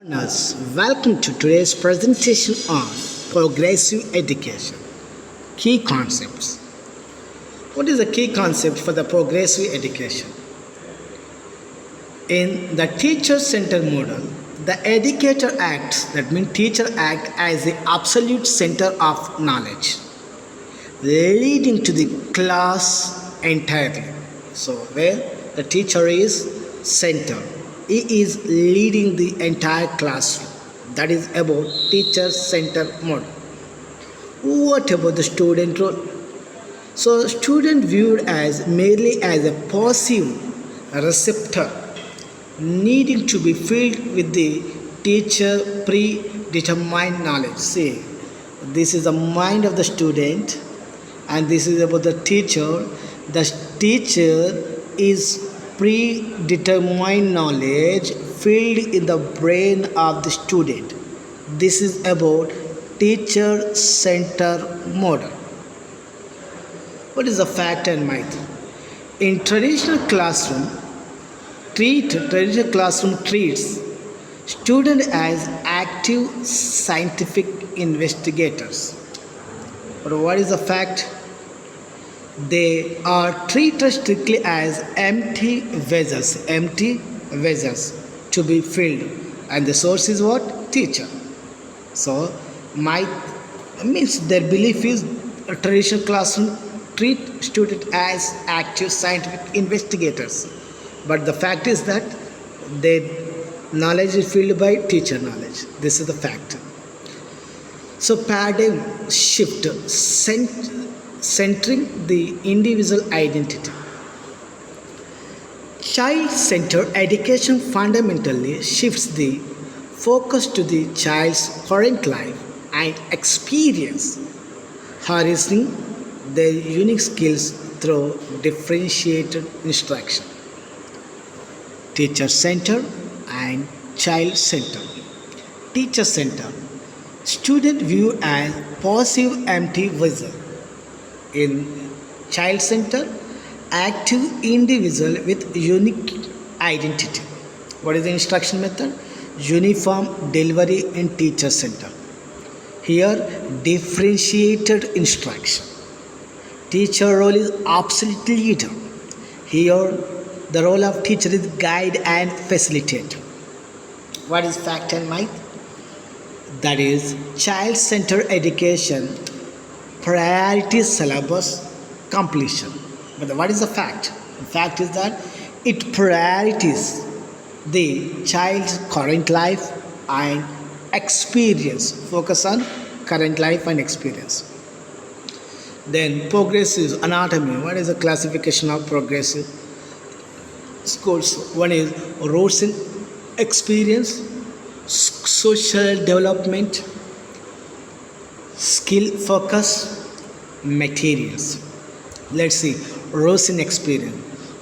Learners, welcome to today's presentation on progressive education. Key concepts. What is the key concept for the progressive education? In the teacher-centered model, the educator acts, that means teacher act as the absolute center of knowledge, leading to the class entirely. So where the teacher is center, he is leading the entire classroom. That is about teacher center model. What about the student role? So student viewed as merely as a passive receptor needing to be filled with the teacher predetermined knowledge. See, this is the mind of the student and this is about the teacher. The teacher is predetermined knowledge filled in the brain of the student. This is about teacher center model. What is the fact and myth? In traditional classroom treats student as active scientific investigators. But what is the fact? They are treated strictly as empty vessels to be filled, and the source is what? Teacher. So, my means their belief is a traditional classroom treat student as active scientific investigators, but the fact is that their knowledge is filled by teacher knowledge. This is the fact. So, paradigm shift centering the individual identity. Child centered education fundamentally shifts the focus to the child's current life and experience, harnessing their unique skills through differentiated instruction. Teacher centered and child centered. Teacher centered. Student viewed as passive empty vessel. In child center, active individual with unique identity. What is the instruction method? Uniform delivery in teacher center. Here, differentiated instruction. Teacher role is absolute leader. Here, the role of teacher is guide and facilitator. What is fact and myth? That is child centered education priority syllabus completion. But what is the fact? The fact is that it priorities the child's current life and experience. Focus on current life and experience. Then progressive anatomy. What is the classification of progressive schools? One is roots in experience, social development, skill focus, materials. Let's see. Roots in experience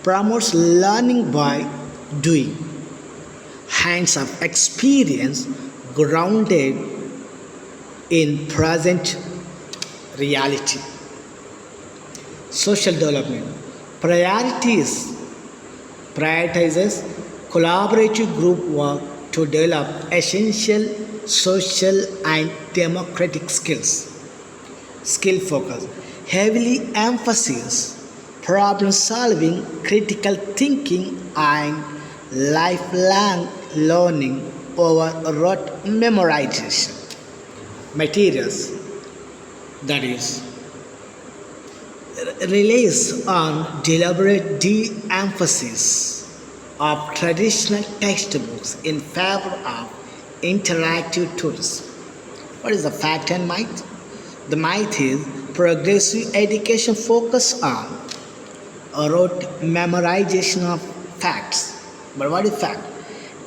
promotes learning by doing. Hands of experience grounded in present reality. Social development prioritizes collaborative group work to develop essential social and democratic skills. Skill focus heavily emphasizes problem solving, critical thinking, and lifelong learning over rote memorization. Materials, that is, relies on deliberate de-emphasis of traditional textbooks in favor of interactive tools. What is the fact and myth? The myth is progressive education focus on rote memorization of facts. But what is fact?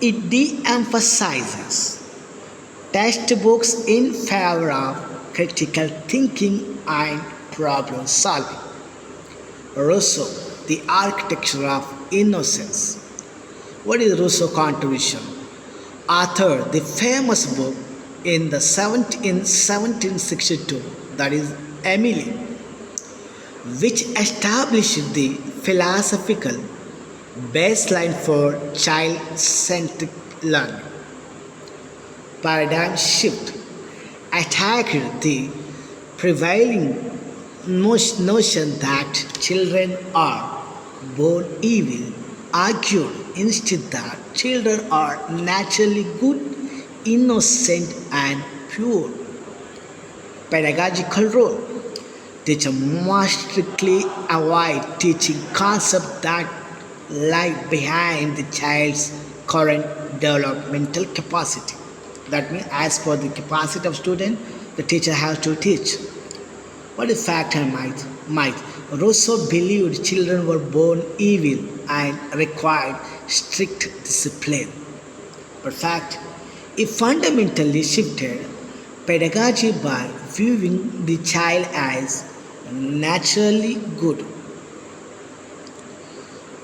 It de-emphasizes textbooks in favor of critical thinking and problem solving. Rousseau, the architecture of innocence. What is Rousseau's contribution? Authored the famous book in 1762, that is Emily, which established the philosophical baseline for child centric learning. paradigm shift attacked the prevailing notion that children are born evil, argued instead that children are naturally good, innocent, and pure. Pedagogical role. Teacher must strictly avoid teaching concepts that lie behind the child's current developmental capacity. That means, as per the capacity of student, the teacher has to teach. What is fact and myth? Myth. Rousseau believed children were born evil and required strict discipline. But fact, he fundamentally shifted pedagogy by viewing the child as naturally good.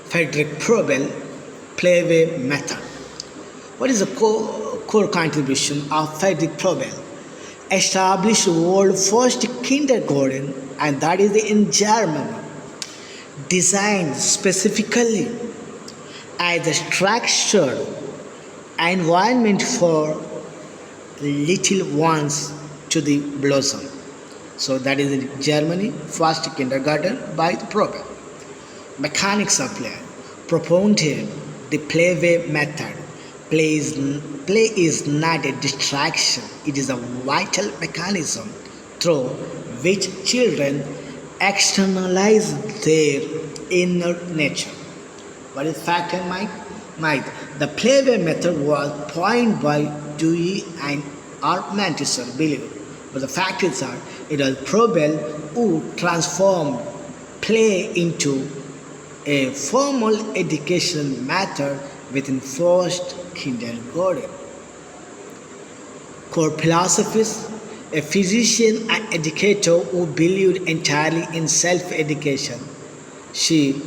Frederick Probel Playway Method. What is the core contribution of Frederick Probel? Established world's first kindergarten, and that is in Germany, designed specifically as a structured environment for little ones to the blossom. So that is in Germany, first kindergarten by the program. Mechanics of play. Propounded the playway method. Play is not a distraction, it is a vital mechanism through which children externalize their inner nature. What is fact and myth? The playway method was coined by Dewey and Montessori believed. But the fact is that it was Probel who transformed play into a formal education method within first kindergarten. Core philosophies. A physician and educator who believed entirely in self-education. She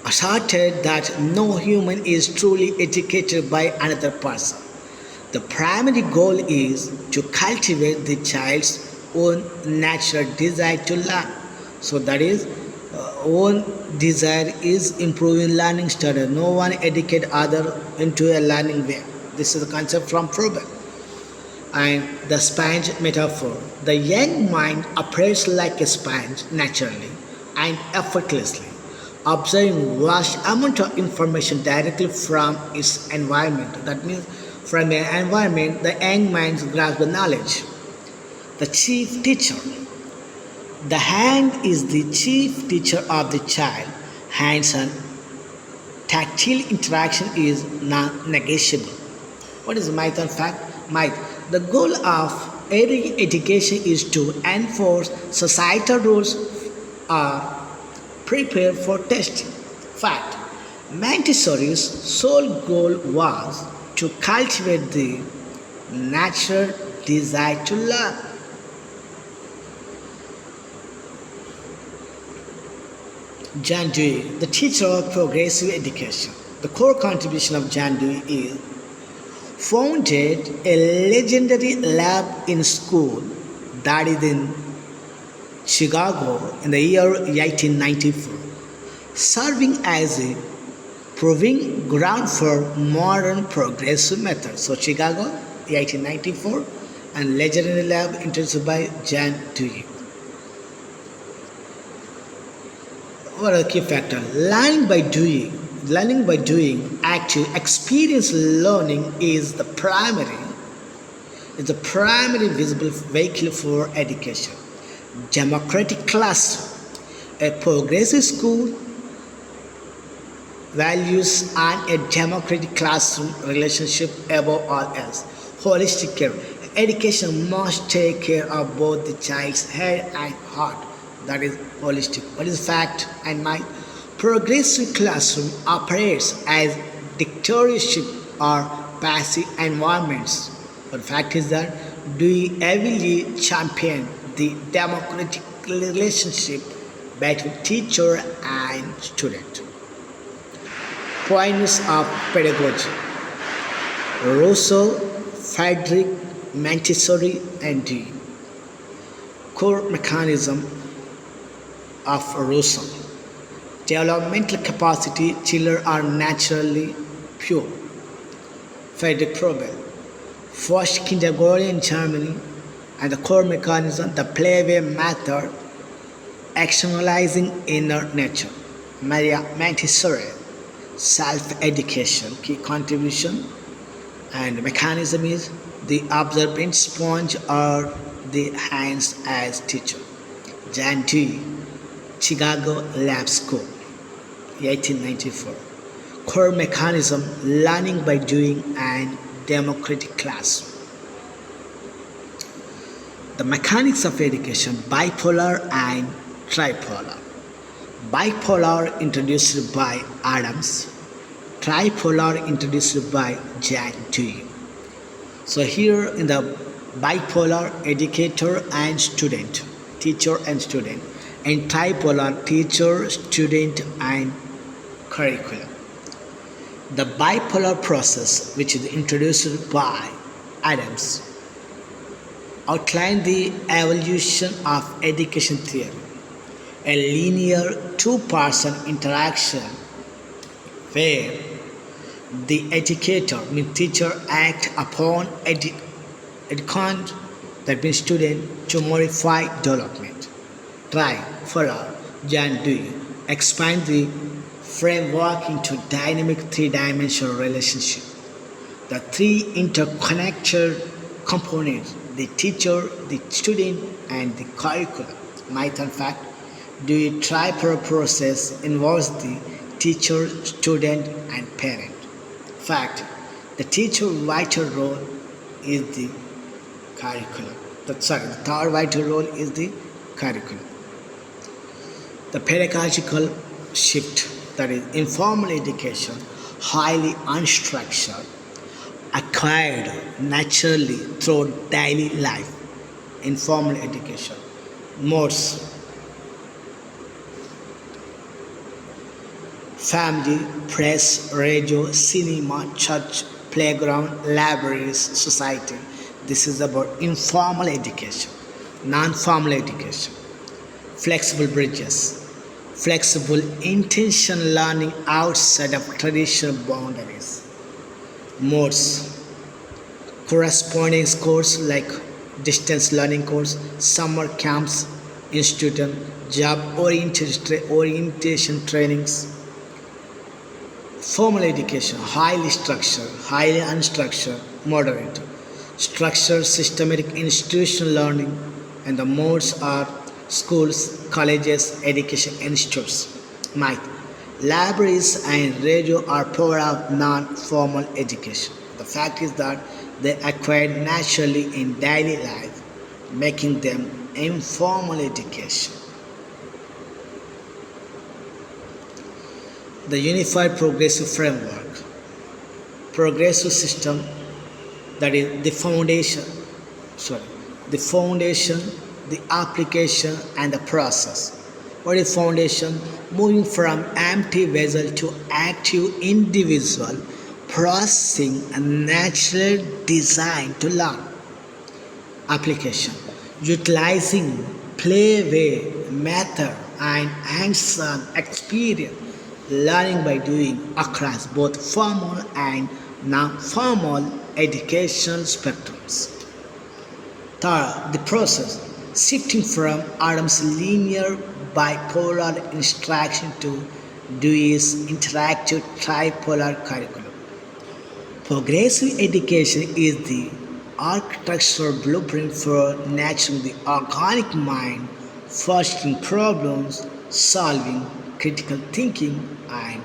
asserted that no human is truly educated by another person. The primary goal is to cultivate the child's own natural desire to learn. So that is, own desire is improving learning study. No one educate other into a learning way. This is the concept from Froben. And the sponge metaphor. The young mind operates like a sponge naturally and effortlessly, observing vast amount of information directly from its environment. That means from an environment, the young mind grasps the knowledge. The chief teacher. The hand is the chief teacher of the child. Hands-on tactile interaction is non-negotiable. What is myth and fact? Myth. The goal of every education is to enforce societal rules or prepare for testing. Fact. Montessori's sole goal was to cultivate the natural desire to learn. John Dewey, the teacher of progressive education. The core contribution of John Dewey is founded a legendary lab in school that is in Chicago in the year 1894, serving as a proving ground for modern progressive methods. So Chicago, 1894, and legendary lab introduced by John Dewey. What are the key factors? Learning by doing, active experience learning is the primary visible vehicle for education. Democratic classroom. A progressive school values and a democratic classroom relationship above all else. Holistic care. Education must take care of both the child's head and heart. That is holistic. What is fact and myth? Progressive classroom operates as dictatorship or passive environments. But fact is that Dewey heavily championed the democratic relationship between teacher and student. Points of pedagogy. Rousseau, Frederick, Montessori, and Dewey. Core mechanism of Rousseau. Developmental capacity, children are naturally pure. Frederick Probel. first kindergarten in Germany, and the core mechanism, the playway method, externalizing inner nature. Maria Montessori, self-education, key contribution, and mechanism is the observant sponge or the hands as teacher. Jan Dewey, Chicago Lab School, 1894. Core mechanism, learning by doing and democratic class. The mechanics of education, bipolar and tripolar. Bipolar introduced by Adams, tripolar introduced by Jan Dewey. So here in the bipolar, educator and student, teacher and student, and tripolar, teacher, student and curriculum. The bipolar process, which is introduced by Adams, outlined the evolution of education theory, a linear two-person interaction where the educator means teacher act upon educand, that means student, to modify development. Try, follow, Jan Dewey, expand the framework into dynamic three-dimensional relationship. The three interconnected components, the teacher, the student, and the curriculum. Myth and fact, the tripolar process involves the teacher, student, and parent. Fact, the teacher vital role is the curriculum. The third vital role is the curriculum. The pedagogical shift, that is informal education, highly unstructured, acquired naturally through daily life. Informal education. Modes: family, press, radio, cinema, church, playground, libraries, society. This is about informal education. Non-formal education. Flexible bridges. Flexible intention learning outside of traditional boundaries. Modes: corresponding course like distance learning course, summer camps, institute, job orientation trainings. Formal education, highly structured, highly unstructured, moderate. Structured, systematic institutional learning, and the modes are schools, colleges, education institutes. Might. Libraries and radio are part of non-formal education. The fact is that they acquired naturally in daily life, making them informal education. The Unified Progressive Framework. Progressive system, that is the foundation, the application, and the process. What is foundation? Moving from empty vessel to active individual, processing a natural design to learn. Application: utilizing playway method and hands-on experience, learning by doing across both formal and non-formal educational spectrums. Third, the process, shifting from Adams' linear bipolar instruction to Dewey's interactive tripolar curriculum. Progressive education is the architectural blueprint for nurturing the organic mind, fostering problems, solving, critical thinking, and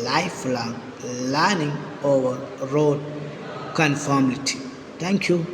lifelong learning over rote conformity. Thank you.